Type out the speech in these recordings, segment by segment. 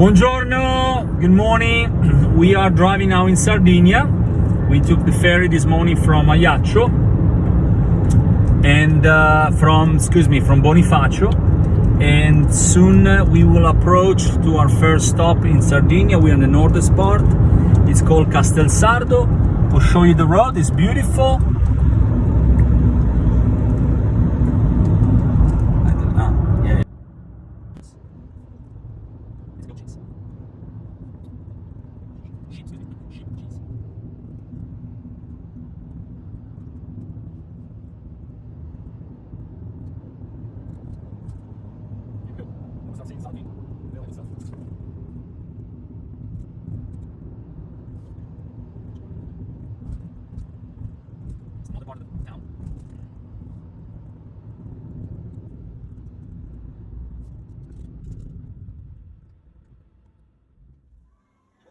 Buongiorno, good morning. We are driving now in Sardinia. We took the ferry this morning from Ajaccio and from Bonifacio, and soon we will approach to our first stop in Sardinia. We're in the northern part. It's called Castelsardo. We'll show you the road. It's beautiful.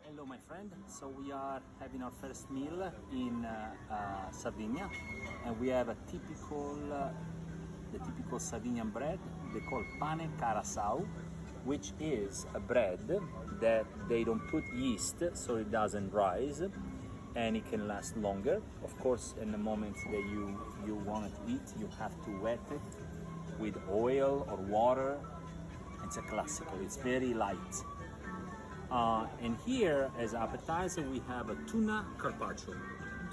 Hello my friend, so we are having our first meal in Sardinia, and we have the typical Sardinian bread. They call pane carasau, which is a bread that they don't put yeast so it doesn't rise and it can last longer. Of course, in the moment that you want to eat, you have to wet it with oil or water. It's a classical, it's very light. And here, as appetizer, we have a tuna carpaccio.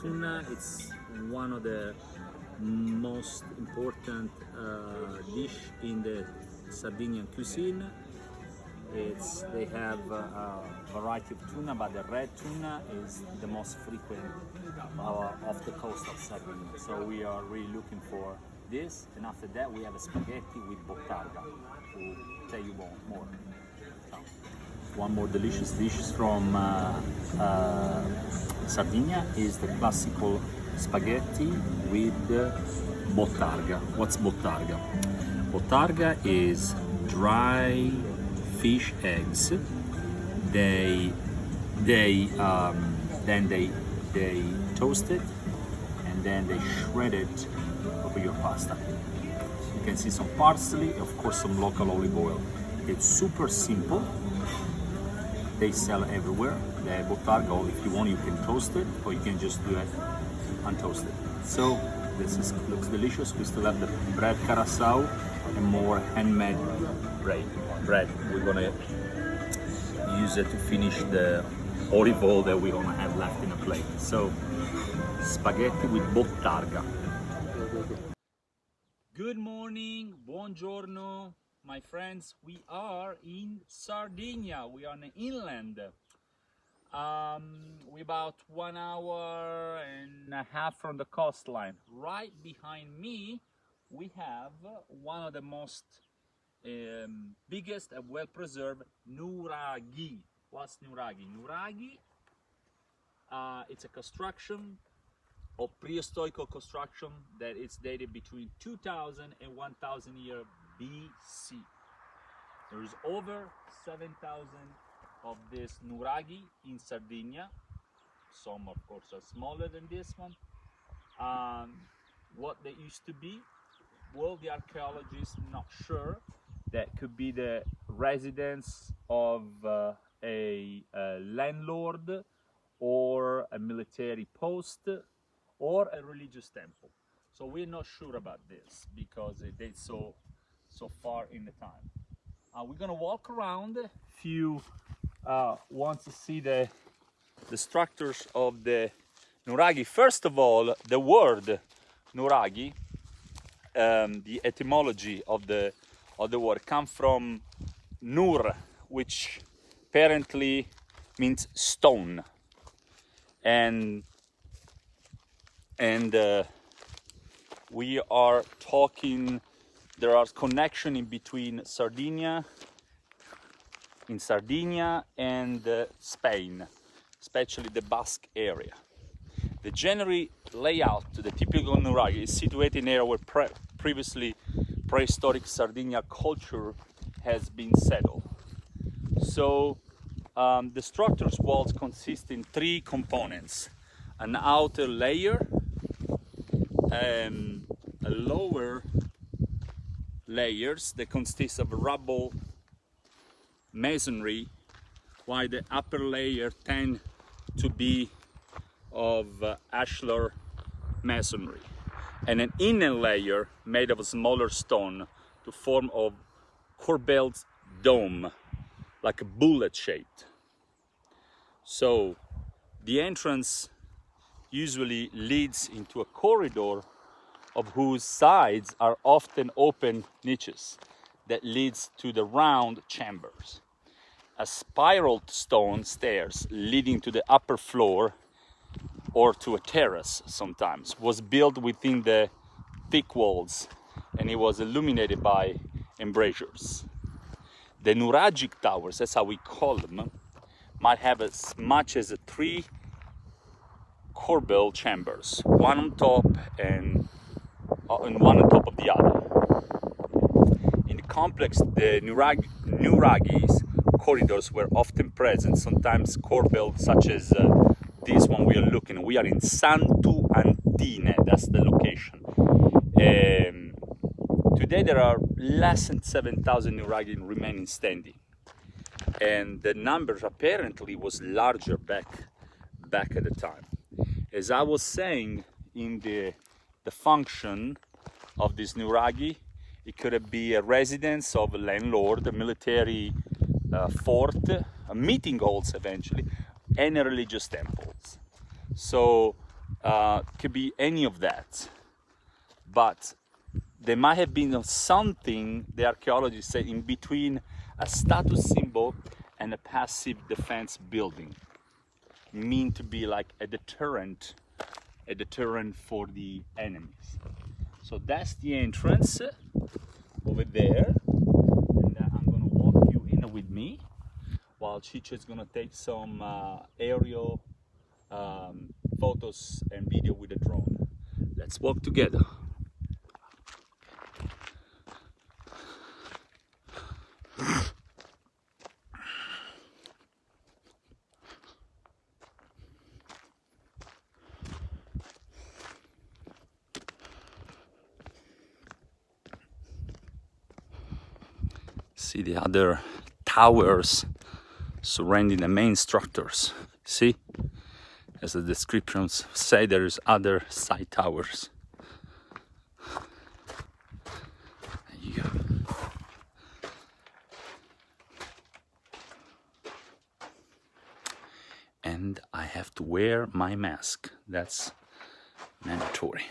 Tuna, it's one of the most important dish in the Sardinian cuisine. They have a variety of tuna, but the red tuna is the most frequent off the coast of Sardinia. So we are really looking for this, and after that we have a spaghetti with bottarga. We'll tell you more. One more delicious dish from Sardinia is the classical spaghetti with bottarga. What's bottarga? Bottarga is dry fish eggs. Then they toast it and then they shred it over your pasta. You can see some parsley, of course some local olive oil. It's super simple. They sell everywhere. The bottarga, if you want, you can toast it, or you can just do it untoasted. So looks delicious. We still have the bread carasau and more handmade bread. We're gonna use it to finish the olive oil that we're gonna have left in a plate. So spaghetti with bottarga. Good morning, buongiorno. My friends, we are in Sardinia. We are on the inland. We're about 1 hour and a half from the coastline. Right behind me, we have one of the most biggest and well-preserved Nuraghe. What's Nuraghe? Nuraghe, it's a construction of prehistoric construction that is dated between 2000 and 1000 years BC. There is over 7,000 of this Nuraghe in Sardinia. Some, of course, are smaller than this one. What they used to be, well, the archaeologists not sure. That could be the residence of a landlord, or a military post, or a religious temple. So we're not sure about this because it dates so far in the time. We're gonna walk around. If you want to see the structures of the Nuraghe, first of all, the word Nuraghe, the etymology of the word comes from Nur, which apparently means stone, and we are talking. There are connections in between Sardinia and Spain, especially the Basque area. The general layout, the typical Nuraghe, is situated in an area where previously prehistoric Sardinia culture has been settled. So the structure's walls consist in 3 components: an outer layer, a lower layers that consist of rubble, masonry, while the upper layer tend to be of ashlar masonry, and an inner layer made of a smaller stone to form a corbelled dome, like a bullet shaped. So the entrance usually leads into a corridor of whose sides are often open niches that leads to the round chambers. A spiraled stone stairs leading to the upper floor or to a terrace sometimes was built within the thick walls, and it was illuminated by embrasures. The Nuraghe towers, that's how we call them, might have as much as 3 corbel chambers, one on top and one on top of the other. In the complex, the Nuraghe's corridors were often present, sometimes corbelled, such as this one we are looking. We are in Sant Antine, that's the location. Today there are less than 7,000 Nuraghe remaining standing, and the numbers apparently was larger back at the time. As I was saying, in the function of this Nuraghe, it could be a residence of a landlord, a military fort, a meeting halls eventually, and a religious temples. So could be any of that, but there might have been something, the archaeologists say, in between a status symbol and a passive defense building, mean to be like a deterrent for the enemies. So that's the entrance over there, and I'm gonna walk you in with me while Chicha is gonna take some aerial photos and video with the drone. Let's walk together. See the other towers surrounding the main structures. See, as the descriptions say, there's other side towers. There you go. And I have to wear my mask. That's mandatory.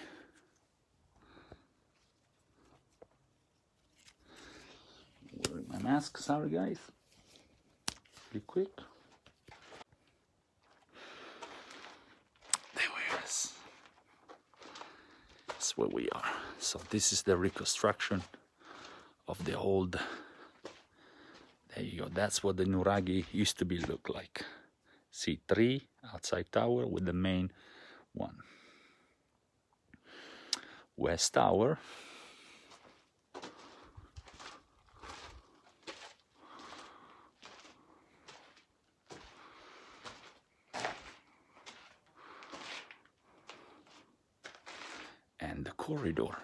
Wearing my mask, sorry guys. Be quick. There we are. That's where we are. So this is the reconstruction of the old. There you go. That's what the Nuraghe used to be look like. See, 3 outside tower with the main one. West tower. And the corridor.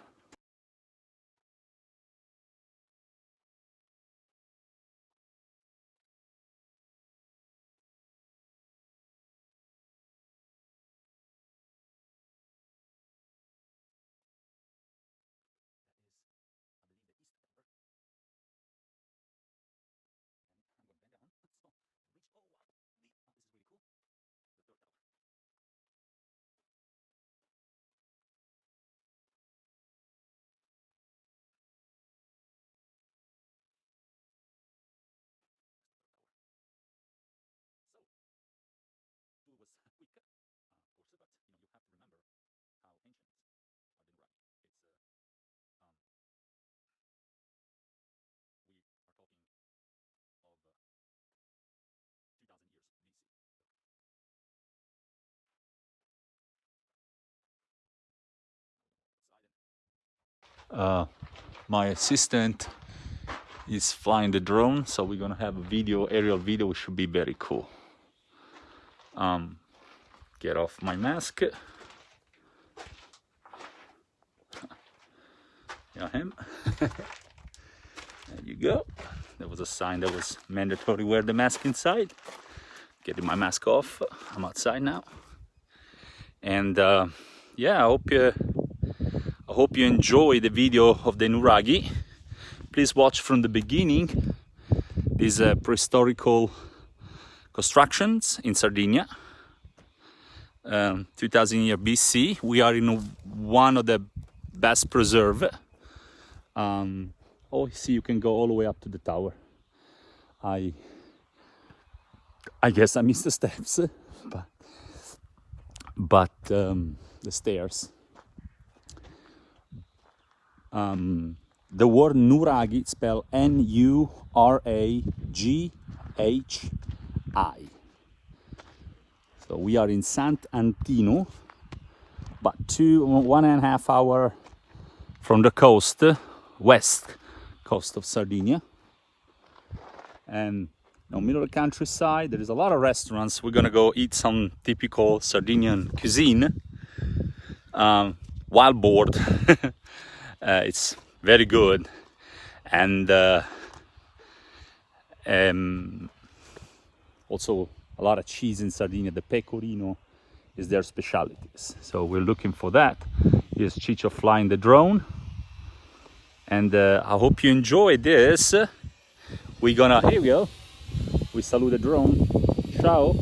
My assistant is flying the drone, so we're gonna have a video, aerial video, which should be very cool. Get off my mask. You know him. There you go. The was a sign that was mandatory wear the mask inside. Getting my mask off. I'm outside now. And yeah, I hope you enjoy the video of the Nuraghe. Please watch from the beginning these prehistorical constructions in Sardinia. 2000 year BC. We are in one of the best preserved. Oh, see, you can go all the way up to the tower. I guess I missed the steps, but the stairs. The word Nuraghe spelled Nuraghi. So we are in Sant Antine, but 1.5 hours from the coast, west coast of Sardinia. And in the middle of the countryside, there is a lot of restaurants. We're gonna go eat some typical Sardinian cuisine. Wild boar. It's very good. And also a lot of cheese in Sardinia. The pecorino is their specialties. So we're looking for that. Here's Chicho flying the drone. And I hope you enjoy this. We're gonna, here we go. We salute the drone. Ciao.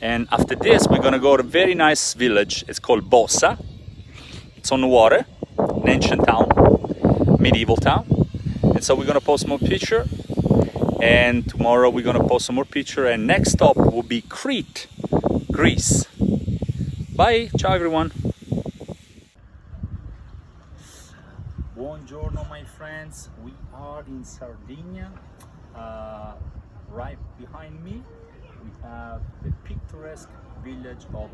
And after this, we're gonna go to a very nice village. It's called Bosa. It's on the water, an ancient town, medieval town. And so we're gonna post more picture. And tomorrow we're gonna post some more picture. And next stop will be Crete, Greece. Bye. Ciao, everyone. Buongiorno, my friends. We are in Sardinia. Right behind me, we have the picturesque village of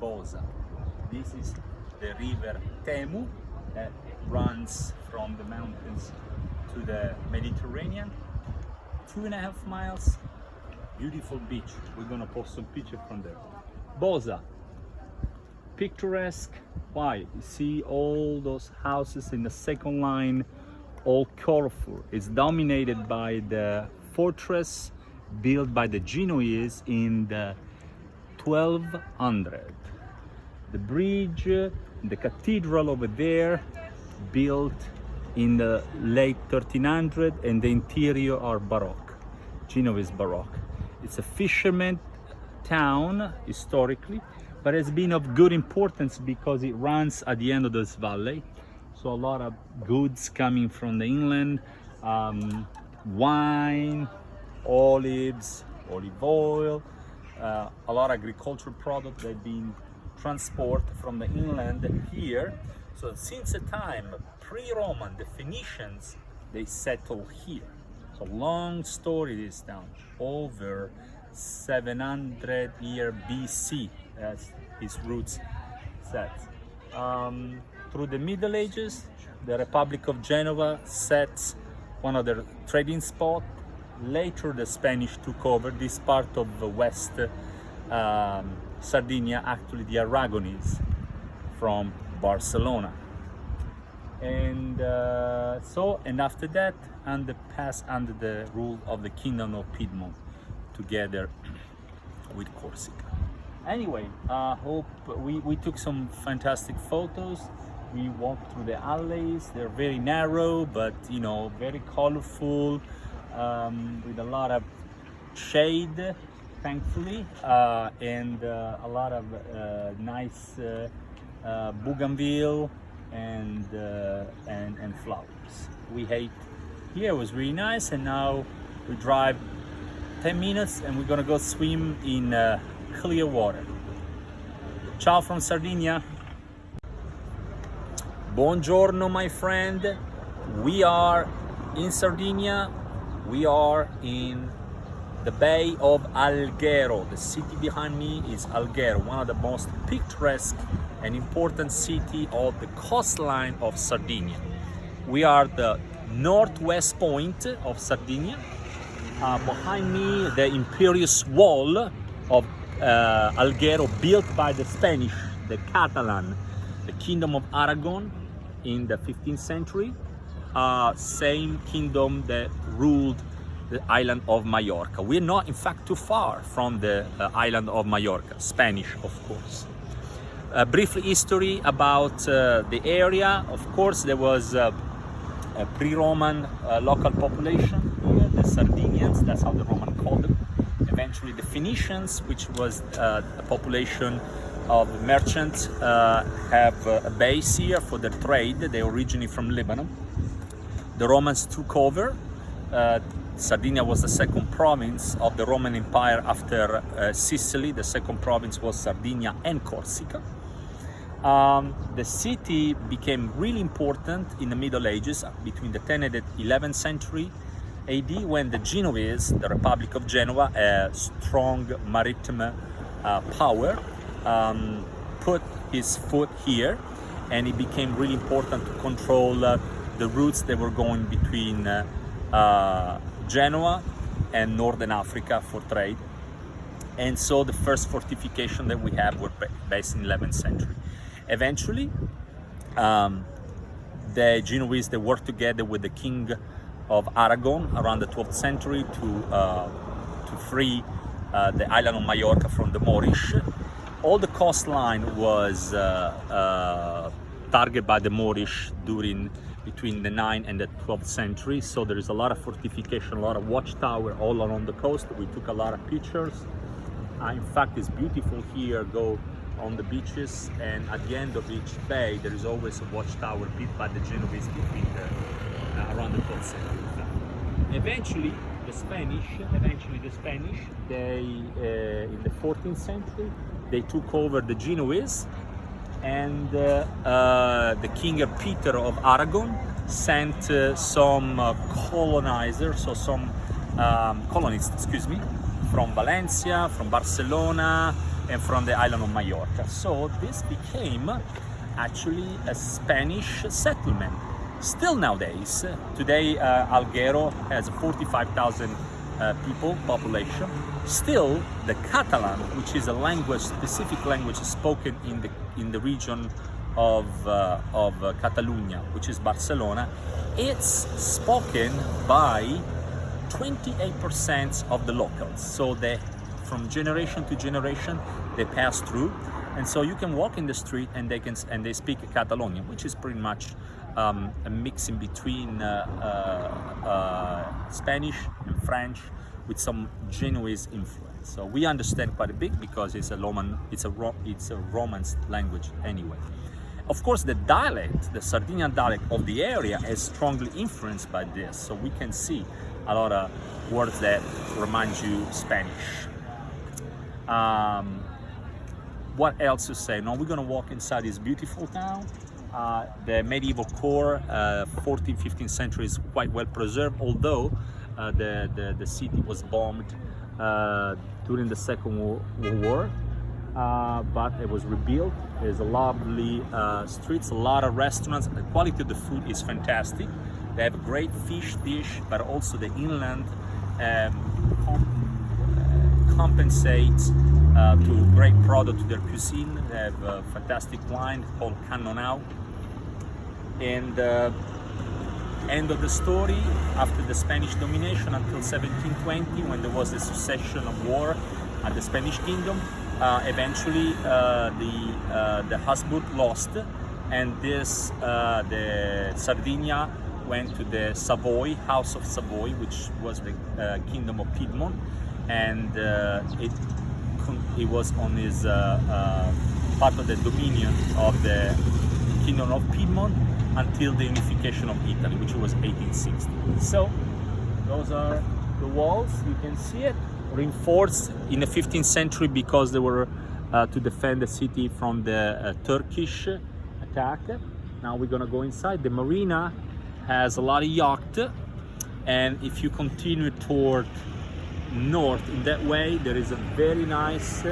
Bosa. This is the river Temu that runs from the mountains to the Mediterranean. 2.5 miles, beautiful beach. We're gonna post some pictures from there. Bosa, picturesque. Why? You see all those houses in the second line, all colorful. It's dominated by the fortress built by the Genoese in the 1200. The bridge, the cathedral over there, built in the late 1300, and the interior are Baroque, Genoese Baroque. It's a fisherman town historically, but it's been of good importance because it runs at the end of this valley. So a lot of goods coming from the inland, wine, olives, olive oil, a lot of agricultural products that have been transported from the inland here. So since the time pre-Roman, the Phoenicians, they settled here. So long story this town, over 700 year BC, as his roots set. Through the Middle Ages, the Republic of Genoa sets one of their trading spots. Later, the Spanish took over this part of the West Sardinia, actually the Aragonese from Barcelona. And and after that, passed under the rule of the Kingdom of Piedmont, together with Corsica. Anyway, hope we took some fantastic photos. We walked through the alleys. They're very narrow, but you know, very colorful, with a lot of shade, thankfully, and a lot of nice bougainville and flowers. We ate here, it was really nice, and now we drive 10 minutes and we're gonna go swim in clear water. Ciao from Sardinia. Buongiorno, my friend. We are in Sardinia. We are in the Bay of Alghero. The city behind me is Alghero, one of the most picturesque and important city of the coastline of Sardinia. We are the northwest point of Sardinia. Behind me, the imperious wall of Alghero, built by the Spanish, the Catalan, the Kingdom of Aragon in the 15th century. same kingdom that ruled the island of Mallorca. We're not, in fact, too far from the island of Mallorca, Spanish, of course. Briefly, history about the area. Of course, there was a pre-Roman local population here, the Sardinians, that's how the Roman called them. Eventually, the Phoenicians, which was a population of merchants, have a base here for their trade. They originally from Lebanon. The Romans took over. Sardinia was the second province of the Roman Empire after Sicily. The second province was Sardinia and Corsica. The city became really important in the Middle Ages between the 10th and the 11th century AD, when the Genoese, the Republic of Genoa, a strong maritime power, put his foot here, and it became really important to control the routes that were going between Genoa and Northern Africa for trade. And so the first fortification that we have were based in 11th century. Eventually, the Genoese, they worked together with the king of Aragon around the 12th century to free the island of Mallorca from the Moorish. All the coastline was targeted by the Moorish between the 9th and the 12th century. So there is a lot of fortification, a lot of watchtower all along the coast. We took a lot of pictures. In fact, it's beautiful here. Go on the beaches, and at the end of each bay there is always a watchtower built by the Genoese around the 12th century. Eventually the Spanish, they in the 14th century, they took over the Genoese, and the King Peter of Aragon sent some colonizers, or some colonists, excuse me, from Valencia, from Barcelona, and from the island of Mallorca. So this became actually a Spanish settlement. Still nowadays, today Alghero has 45,000 people population. Still, the Catalan, which is a language, specific language spoken in the region of Catalonia, which is Barcelona, it's spoken by 28% of the locals. So from generation to generation, they pass through, and so you can walk in the street and they speak Catalonian, which is pretty much a mix in between Spanish and French with some Genoese influence. So we understand quite a bit because it's a Romance language anyway. Of course, the dialect, the Sardinian dialect of the area, is strongly influenced by this. So we can see a lot of words that remind you Spanish. What else to say? Now we're gonna walk inside this beautiful town. The medieval core, 14th, 15th century, is quite well preserved, although the city was bombed during the Second World War, but it was rebuilt. There's a lovely streets, a lot of restaurants. The quality of the food is fantastic. They have a great fish dish, but also the inland compensates to great product to their cuisine. They have a fantastic wine called Cannonau. And end of the story, after the Spanish domination until 1720, when there was the succession of war at the Spanish kingdom, eventually the Habsburg lost, and the Sardinia went to the Savoy, House of Savoy, which was the Kingdom of Piedmont, and it was on his part of the dominion of the Kingdom of Piedmont until the unification of Italy, which was 1860. So those are the walls. You can see it reinforced in the 15th century because they were to defend the city from the Turkish attack. Now we're gonna go inside. The marina has a lot of yachts, and if you continue toward north in that way, there is a very nice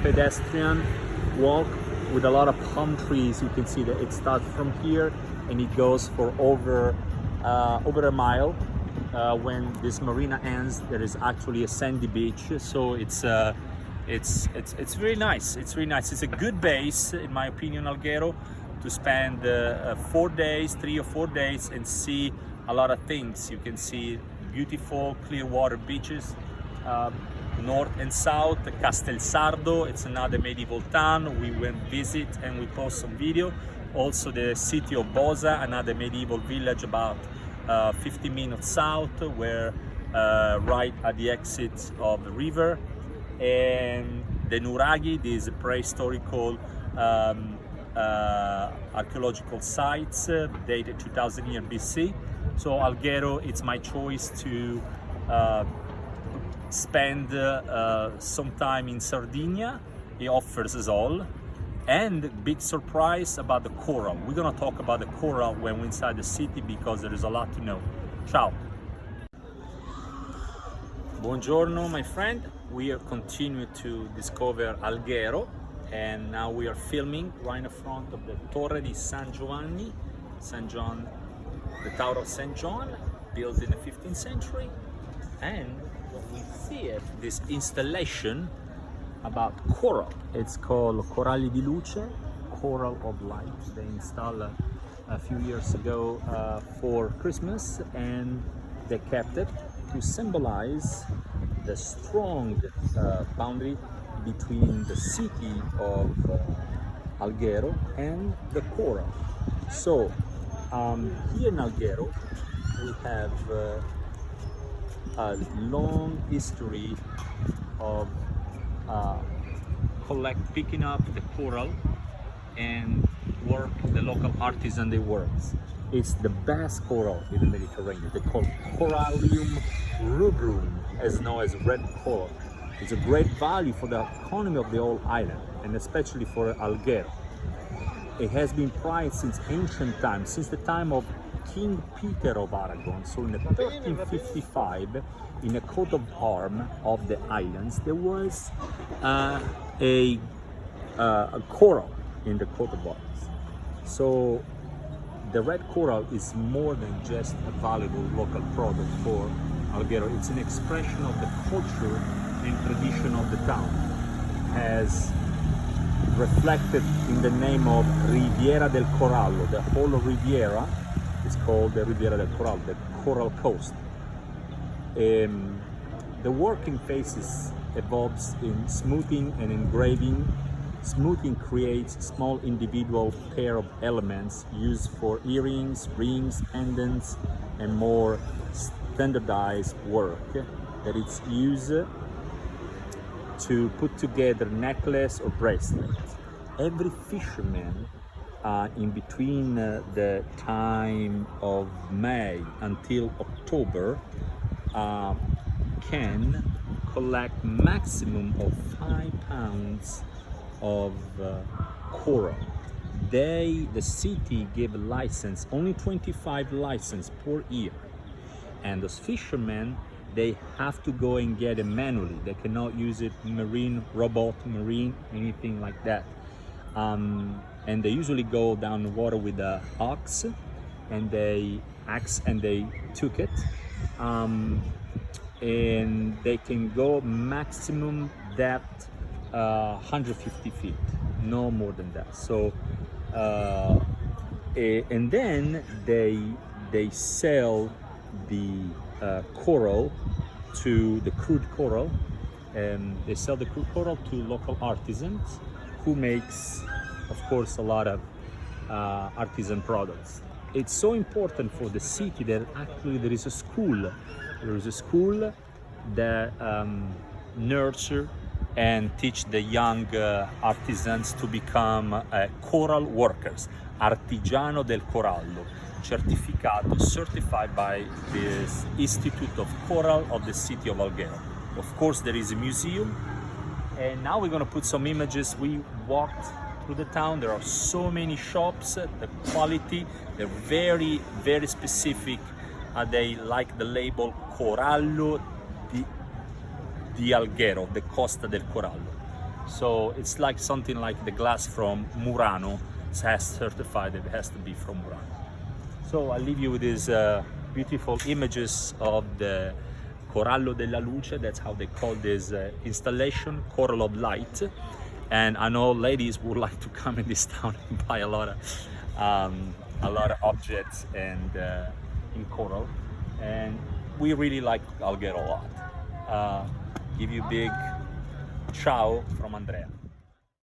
pedestrian walk with a lot of palm trees. You can see that it starts from here and it goes for over a mile. When this marina ends, there is actually a sandy beach, so it's very nice. It's very nice. It's a good base, in my opinion, Alghero. to spend 4 days, 3 or 4 days, and see a lot of things. You can see beautiful clear water beaches, north and south. Castelsardo, it's another medieval town. We went visit and we post some video. Also the city of Bosa, another medieval village about 50 minutes south, where right at the exit of the river. And the Nuraghe, these prehistorical archaeological sites dated 2000 years BC. So Alghero, it's my choice to spend some time in Sardinia. It offers us all. And big surprise about the coral. We're gonna talk about the coral when we're inside the city, because there is a lot to know. Ciao. Buongiorno, my friend. We are continuing to discover Alghero, and now we are filming right in front of the Torre di San Giovanni, San John, the Tower of St. John, built in the 15th century. And what we see is this installation about coral. It's called Coralli di Luce, Coral of Light. They installed a few years ago for Christmas, and they kept it to symbolize the strong boundary between the city of Alghero and the coral. So here in Alghero we have a long history of picking up the coral and work the local artisan they works. It's the best coral in the Mediterranean. They call Corallium rubrum, as known as red coral. It's a great value for the economy of the whole island, and especially for Alghero. It has been prized since ancient times, since the time of King Peter of Aragon. So in 1355, in a coat of arms of the islands, there was a coral in the coat of arms. So the red coral is more than just a valuable local product for Alghero. It's an expression of the culture and tradition of the town, as reflected in the name of Riviera del Corallo. The whole Riviera is called the Riviera del Corallo, the Coral Coast. The working phases evolves in smoothing and engraving. Smoothing creates small individual pair of elements used for earrings, rings, pendants, and more standardized work that it's used to put together necklace or bracelet. Every fisherman in between the time of May until October can collect maximum of 5 pounds of coral. The city gave a license, only 25 license per year, and those fishermen, they have to go and get it manually. They cannot use it marine, anything like that. And they usually go down the water with the ox, and they took it, and they can go maximum depth 150 feet, no more than that. So and then they sell the coral to the crude coral, and they sell the crude coral to local artisans who makes, of course, a lot of artisan products. It's so important for the city that actually there is a school. There is a school that nurture and teach the young artisans to become coral workers, artigiano del corallo, certified by this Institute of Coral of the city of Alghero. Of course, there is a museum, and now we're going to put some images. We walked through the town. There are so many shops. The quality, they're very, very specific. They like the label Corallo di Alghero, the Costa del Corallo. So it's like something like the glass from Murano has certified that it has to be from Murano. So I'll leave you with these beautiful images of the Corallo della Luce. That's how they call this installation, Coral of Light. And I know ladies would like to come in this town and buy a lot of objects and in coral, and we really like Alghero a lot. Give you a big ciao from Andrea.